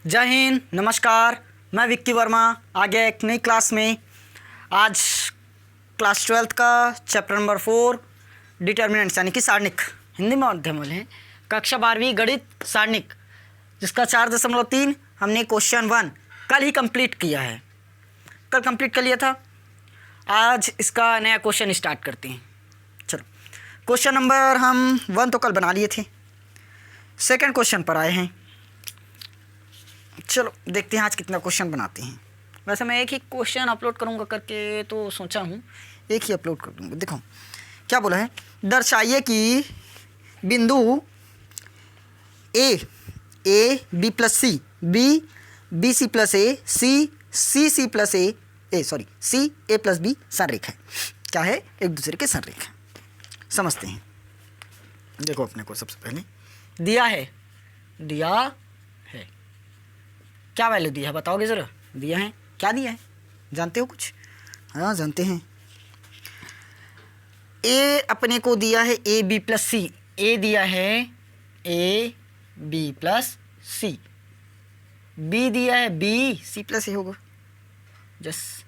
जय हिंद, नमस्कार। मैं विक्की वर्मा आ गया एक नई क्लास में। आज क्लास 12th का चैप्टर नंबर 4 डिटर्मिनेंट्स यानी कि सारणिक, हिंदी माध्यम वाले हैं, कक्षा 12वीं गणित सारणिक, जिसका 4.3 हमने क्वेश्चन 1 कल ही कंप्लीट किया है। कल कंप्लीट कर लिया था। आज इसका नया क्वेश्चन स्टार्ट करते हैं। चलो, क्वेश्चन नंबर हम 1 तो कल बना लिए थे, सेकंड क्वेश्चन पर आए हैं। चलो देखते हैं आज कितना क्वेश्चन बनाते हैं। वैसे मैं एक ही क्वेश्चन अपलोड करूंगा करके तो सोचा हूँ, एक ही अपलोड कर दूंगा। देखो क्या बोला है, दर्शाइए कि बिंदु A B plus C, B C plus A, C plus A C A plus B संरेख है। क्या है? एक दूसरे के संरेख है। समझते हैं। देखो अपने को सबसे पहले दिया है क्या वैल्यू दिया है बताओगे ज़रा। दिया है, क्या दिया है जानते हो कुछ? हाँ जानते हैं। ए अपने को दिया है A B plus C, A दिया है A B plus C, B दिया है बी सी प्लस ए होगा जस,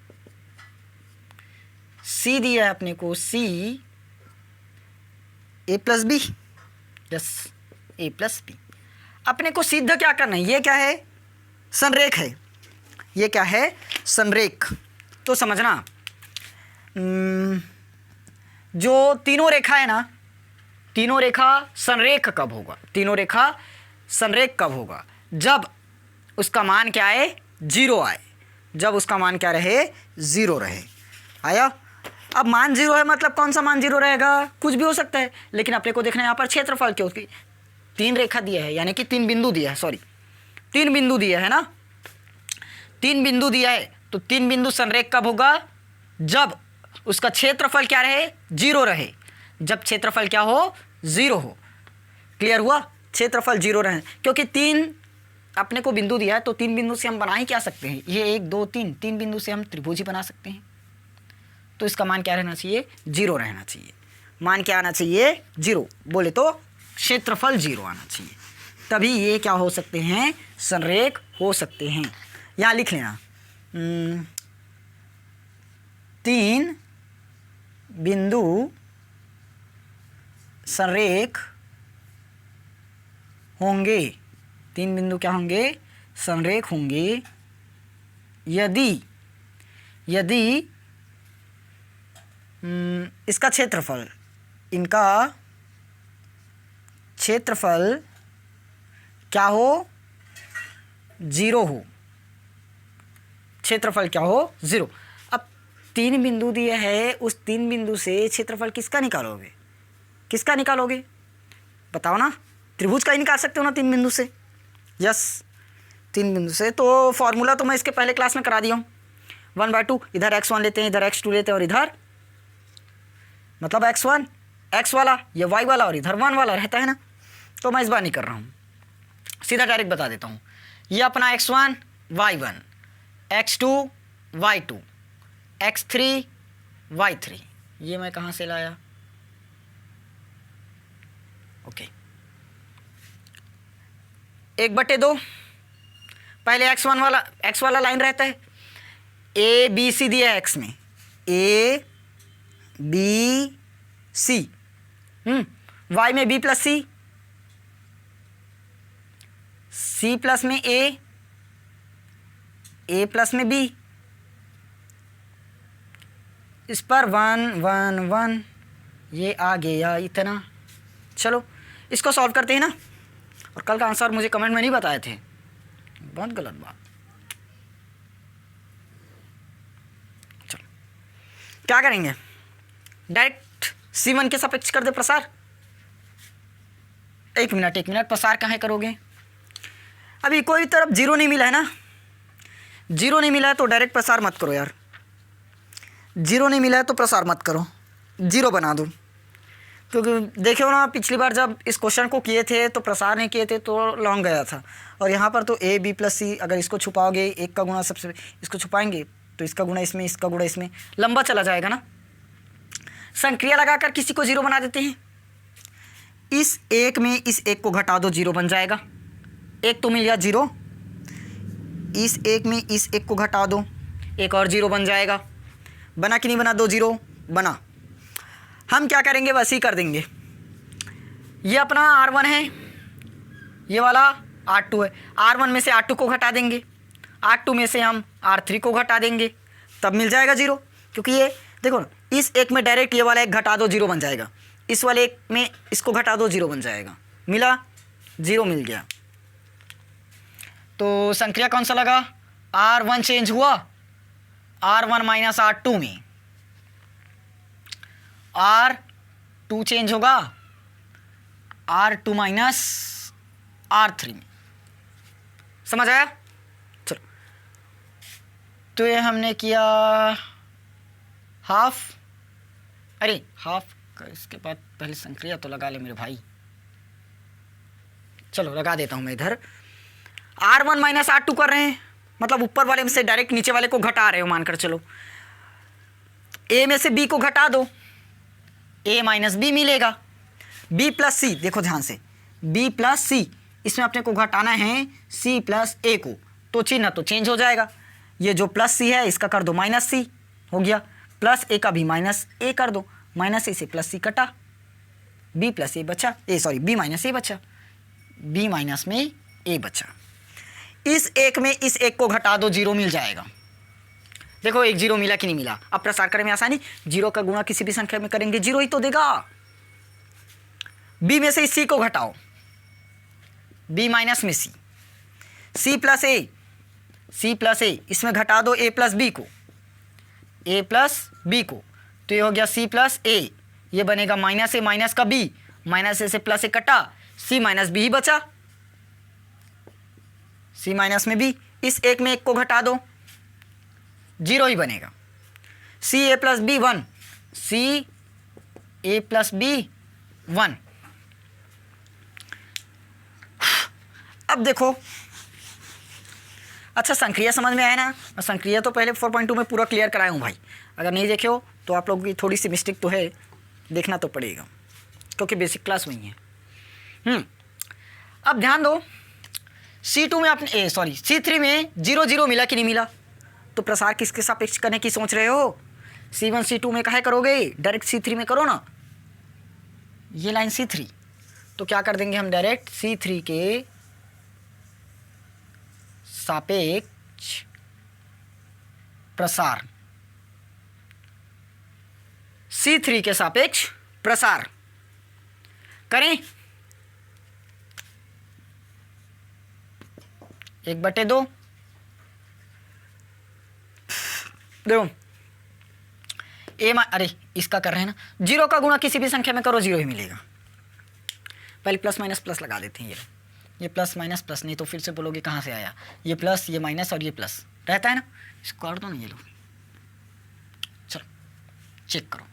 सी दिया है अपने को सी ए प्लस बी जस ए प्लस बी। अपने को सिद्ध क्या करना है? ये क्या है? संरेख है। ये क्या है? संरेख। तो समझना, जो तीनों रेखा है ना, तीनों रेखा संरेख कब होगा? तीनों रेखा संरेख कब होगा? जब उसका मान क्या आए? 0 आए। जब उसका मान क्या रहे? 0 रहे। आया? अब मान 0 है मतलब कौन सा मान 0 रहेगा? कुछ भी हो सकता है, लेकिन अपने को देखना है यहाँ पर क्षेत्रफल क्यों। उसकी 3 रेखा दिया है, यानी कि 3 बिंदु दिया है, 3 बिंदु दिया है ना, 3 बिंदु दिया है। तो 3 बिंदु संरेख कब होगा? जब उसका क्षेत्रफल क्या रहे? 0 रहे। जब क्षेत्रफल क्या हो? 0 हो। क्लियर हुआ? क्षेत्रफल 0 रहे, क्योंकि 3 अपने को बिंदु दिया है, तो 3 बिंदु से हम बना ही क्या सकते हैं? ये 1 2 3 बिंदु से हम त्रिभुज ही बना सकते हैं। तो इसका मान क्या रहना चाहिए? 0 रहना चाहिए। मान क्या आना चाहिए? 0। बोले तो क्षेत्रफल 0 आना चाहिए, तभी ये क्या हो सकते हैं? संरेख हो सकते हैं। यहाँ लिख लेना, 3 बिंदु संरेख होंगे। 3 बिंदु क्या होंगे? संरेख होंगे यदि इसका क्षेत्रफल, इनका क्षेत्रफल क्या हो? 0 हो। क्षेत्रफल क्या हो? 0। अब 3 बिंदु दिए है, उस 3 बिंदु से क्षेत्रफल किसका निकालोगे? किसका निकालोगे बताओ ना? त्रिभुज का ही निकाल सकते हो ना 3 बिंदु से। यस, 3 बिंदु से। तो फॉर्मूला तो मैं इसके पहले क्लास में करा दिया हूँ। 1/2, इधर x1 लेते हैं, इधर x2 लेते हैं, और इधर मतलब x1 x वाला, ये y वाला, और इधर 1 वाला रहता है ना। तो मैं इस बार नहीं कर रहा हूँ, सीधा डायरेक्ट बता देता हूँ। ये अपना x1 y1, x2 y2, x3 y3। ये मैं कहाँ से लाया? ओके, 1/2। पहले x वाला लाइन रहता है, ए बी सी दिया है x में, ए बी सी, y में b प्लस सी, सी प्लस में ए प्लस में बी, इस पर 1 1 1, ये आ गया इतना। चलो इसको सॉल्व करते हैं ना। और कल का आंसर मुझे कमेंट में नहीं बताए थे, बहुत गलत बात। चलो क्या करेंगे? डायरेक्ट C1 के सापेक्ष कर दे प्रसार। एक मिनट, प्रसार कहाँ करोगे? अभी कोई तरफ 0 नहीं मिला है ना। 0 नहीं मिला है तो डायरेक्ट प्रसार मत करो यार। 0 नहीं मिला है तो प्रसार मत करो, 0 बना दो। क्योंकि देखो ना, पिछली बार जब इस क्वेश्चन को किए थे तो प्रसार नहीं किए थे तो लॉन्ग गया था। और यहाँ पर तो ए बी प्लस सी, अगर इसको छुपाओगे, एक का गुणा सबसे, इसको छुपाएंगे तो इसका गुणा इसमें, इसका गुणा इसमें, लंबा चला जाएगा ना। संक्रिया लगाकर किसी को 0 बना देते हैं। इस एक में इस एक को घटा दो, 0 बन जाएगा। एक तो मिल गया 0, इस एक में इस एक को घटा दो, एक और जीरो बन जाएगा। बना कि नहीं बना? 2 जीरो बना। हम क्या करेंगे, बस ही कर देंगे। ये अपना R1 है, ये वाला R2 है। R1 में से R2 को घटा देंगे, R2 में से हम R3 को घटा देंगे, तब मिल जाएगा जीरो। क्योंकि ये देखो ना, इस एक में डायरेक्ट ये वाला एक घटा दो, जीरो बन जाएगा। इस वाले एक में इसको घटा दो, जीरो बन जाएगा। मिला, जीरो मिल गया। तो संक्रिया कौन सा लगा? R1 चेंज हुआ R1 माइनस R2 में, R2 चेंज होगा R2 माइनस R3 में। समझ आया? चलो, तो ये हमने किया हाफ। अरे हाफ का इसके बाद पहले संक्रिया तो लगा ले मेरे भाई। चलो लगा देता हूं मैं इधर। R1 माइनस R2 कर रहे हैं, मतलब ऊपर वाले में से डायरेक्ट नीचे वाले को घटा रहे हो, मानकर चलो। A में से B को घटा दो, A माइनस B मिलेगा। B प्लस C, देखो ध्यान से, B प्लस C, इसमें अपने को घटाना है C प्लस A को, तो चिन्ह तो चेंज हो जाएगा। ये जो प्लस C है इसका कर दो माइनस C, हो गया। प्लस A का भी माइनस A कर दो, माइनस A से प्लस C कटा, B प्लस A बचा, B माइनस A बचा, B माइनस में A बचा। इस एक में इस एक को घटा दो, जीरो मिल जाएगा। देखो एक जीरो मिला कि नहीं मिला? अब प्रसार करने में आसानी, जीरो का गुणा किसी भी संख्या में करेंगे जीरो ही तो देगा। B में से C को घटाओ, B माइनस में C, C प्लस A, इसमें घटा दो A प्लस B को, A प्लस B को, तो ये हो गया C प्लस A। ये बनेगा माइनस A माइनस का B, माइनस A से प्लस A कटा, C माइनस B ही बचा, C माइनस में B। इस एक में एक को घटा दो, जीरो ही बनेगा। C A plus B 1, C A plus B 1। अब देखो, अच्छा संक्रिया समझ में आया ना? संक्रिया तो पहले 4.2 में पूरा क्लियर कराया हूँ भाई, अगर नहीं देखे हो तो आप लोगों की थोड़ी सी मिस्टेक तो है, देखना तो पड़ेगा क्योंकि बेसिक क्लास वही है। अब ध्यान दो, C2 में आपने C3 में जीरो जीरो मिला कि नहीं मिला? तो प्रसार किसके सापेक्ष करने की सोच रहे हो? C1 C2 में काहे करोगे, डायरेक्ट C3 में करो ना। ये लाइन C3, तो क्या कर देंगे हम, डायरेक्ट C3 के सापेक्ष प्रसार, C3 के सापेक्ष प्रसार करें। 1/2 देखो अरे इसका कर रहे हैं ना, जीरो का गुणा किसी भी संख्या में करो, जीरो ही मिलेगा। पहले प्लस माइनस प्लस लगा देते हैं। ये प्लस माइनस प्लस, नहीं तो फिर से बोलोगे कहाँ से आया, ये प्लस ये माइनस और ये प्लस रहता है ना, इसको काट दो ना ये लो। चलो चेक करो,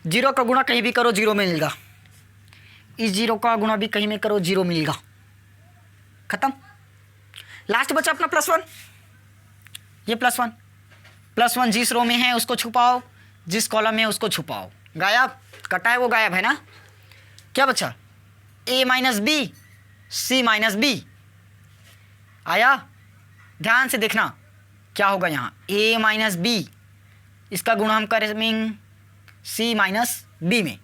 जीरो का गुणा कहीं भी करो जीरो मिलेगा, इस जीरो का गुणा भी कहीं में करो जीरो मिलेगा, खत्म। लास्ट बचा अपना +1, ये +1 जिस रो में है उसको छुपाओ, जिस कॉलम में उसको छुपाओ, गायब, कटा है वो गायब है ना। क्या बचा? A minus B, C minus B आया। ध्यान से देखना क्या होगा यहाँ, A माइनस बी, इसका गुणा हम करेंगे C माइनस बी में,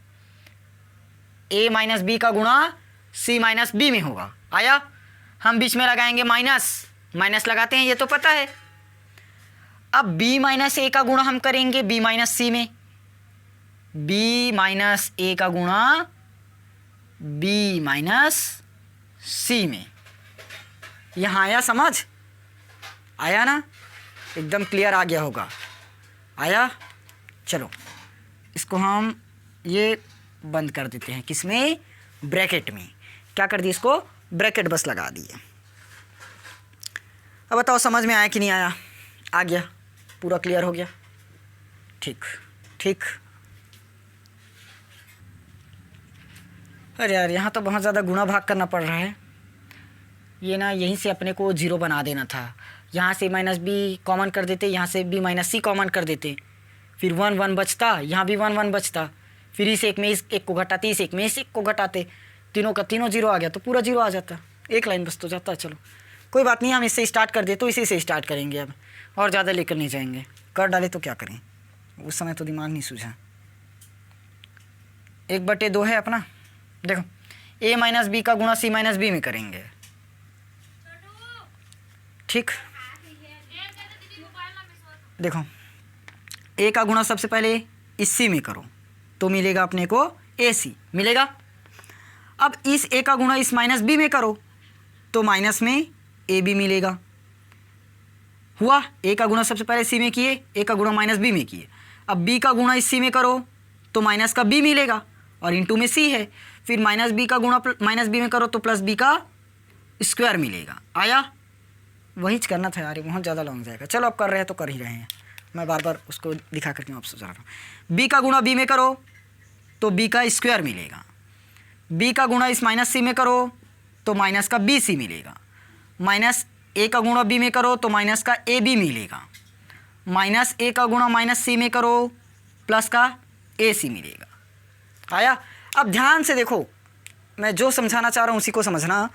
A माइनस बी का गुणा C माइनस बी में होगा। आया, हम बीच में लगाएंगे माइनस लगाते हैं, ये तो पता है। अब B माइनस A का गुणा हम करेंगे B माइनस C में, B माइनस A का गुणा B माइनस C में। यहाँ आया, समझ आया ना? एकदम क्लियर आ गया होगा, आया। चलो इसको हम ये बंद कर देते हैं, किसमें? ब्रैकेट में। क्या कर दिया इसको? ब्रैकेट बस लगा दिए। अब बताओ समझ में आया कि नहीं आया? आ गया, पूरा क्लियर हो गया। ठीक ठीक। अरे यार यहाँ तो बहुत ज़्यादा गुणा भाग करना पड़ रहा है। ये ना यहीं से अपने को जीरो बना देना था, यहाँ से माइनस बी कॉमन कर देते, यहाँ से बी माइनस सी कॉमन कर देते, फिर 1 1 बचता, यहाँ भी 1 1 बचता, फिर इस एक में इस एक को घटाते, इस एक में इस एक को घटाते, तीनों का तीनों जीरो आ गया तो पूरा जीरो आ जाता, एक लाइन बस तो जाता। चलो कोई बात नहीं, हम इससे स्टार्ट कर दे तो इसी से स्टार्ट करेंगे अब, और ज़्यादा लेकर नहीं जाएंगे। कर डाले तो क्या करें, उस समय तो दिमाग नहीं सूझा। 1/2 है अपना। देखो a माइनस बी का गुणा c माइनस बी में करेंगे, ठीक। देखो a का गुणा सबसे पहले इस c में करो तो मिलेगा अपने को ac मिलेगा। अब इस a का गुणा इस माइनस b में करो तो माइनस में ab मिलेगा। हुआ, a का गुणा सबसे पहले c में किए, a का गुणा माइनस b में किए। अब b का गुणा इस c में करो तो माइनस का b मिलेगा और इंटू में c है। फिर माइनस b का गुणा माइनस b में करो तो प्लस b का स्क्वायर मिलेगा। आया, वही करना था यार, ये बहुत ज़्यादा लॉन्ग जाएगा। चलो अब कर रहे हैं तो कर ही रहे हैं, मैं बार बार उसको दिखा करके आपसे समझा रहा हूँ। b का गुणा b में करो तो b का स्क्वायर मिलेगा। b का गुणा इस माइनस c में करो तो माइनस का bc मिलेगा। माइनस a का गुणा b में करो तो माइनस का ab मिलेगा। माइनस a का गुणा माइनस c में करो प्लस का ac मिलेगा। आया, अब ध्यान से देखो, मैं जो समझाना चाह रहा हूँ उसी को समझना।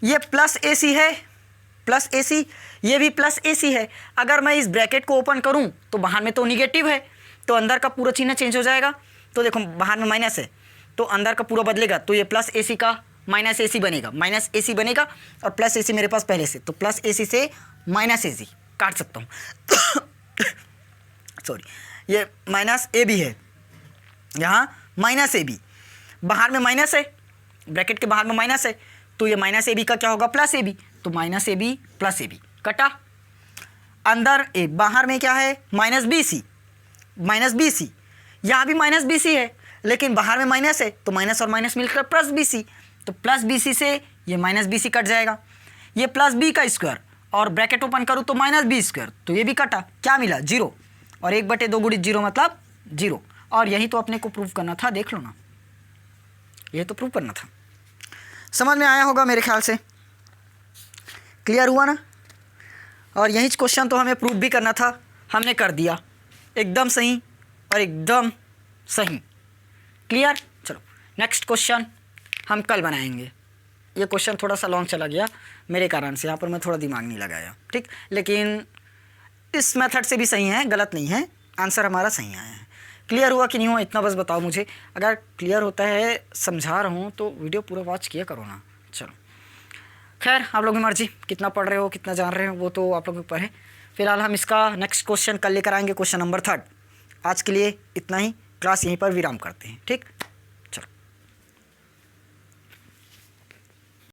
ये प्लस AC है, प्लस AC, ये भी प्लस AC है। अगर मैं इस ब्रैकेट को ओपन करूँ तो बाहर में तो निगेटिव है, तो अंदर का पूरा चिन्ह चेंज हो जाएगा। तो देखो बाहर में माइनस है तो अंदर का पूरा बदलेगा, तो ये प्लस AC का माइनस AC बनेगा, माइनस AC बनेगा। और प्लस AC मेरे पास पहले से, तो प्लस AC से माइनस AC काट सकता हूँ। सॉरी, ये माइनस AB है, यहाँ माइनस AB, बाहर में माइनस है, ब्रैकेट के बाहर में माइनस है, तो ये माइनस AB का क्या होगा, प्लस AB, तो माइनस AB प्लस AB कटा। अंदर ए, बाहर में क्या है, माइनस BC, माइनस BC, यहाँ भी माइनस BC है लेकिन बाहर में माइनस है, तो माइनस और माइनस मिलकर प्लस BC, तो प्लस BC से ये माइनस BC कट जाएगा। ये प्लस B का स्क्वायर और ब्रैकेट ओपन करूँ तो माइनस B स्क्वायर, तो ये भी कटा, क्या मिला, 0। और 1/2 गुणित 0 मतलब 0। और यही तो अपने को प्रूव करना था, देख लो ना, ये तो प्रूव करना था। समझ में आया होगा मेरे ख्याल से, क्लियर हुआ ना। और यही क्वेश्चन तो हमें प्रूव भी करना था, हमने कर दिया, एकदम सही और एकदम सही। क्लियर। चलो नेक्स्ट क्वेश्चन हम कल बनाएंगे। ये क्वेश्चन थोड़ा सा लॉन्ग चला गया मेरे कारण से, यहाँ पर मैं थोड़ा दिमाग नहीं लगाया, ठीक, लेकिन इस मेथड से भी सही है, गलत नहीं है, आंसर हमारा सही आया है। क्लियर हुआ कि नहीं हुआ, इतना बस बताओ मुझे। अगर क्लियर होता है, समझा रहा हूँ, तो वीडियो पूरा वॉच किया करो ना। चलो खैर, आप लोगों की मर्जी, कितना पढ़ रहे हो, कितना जान रहे हो, वो तो आप लोगों के ऊपर है। फिलहाल हम इसका नेक्स्ट क्वेश्चन कल लेकर आएंगे, क्वेश्चन नंबर 3। आज के लिए इतना ही, क्लास यहीं पर विराम करते हैं, ठीक।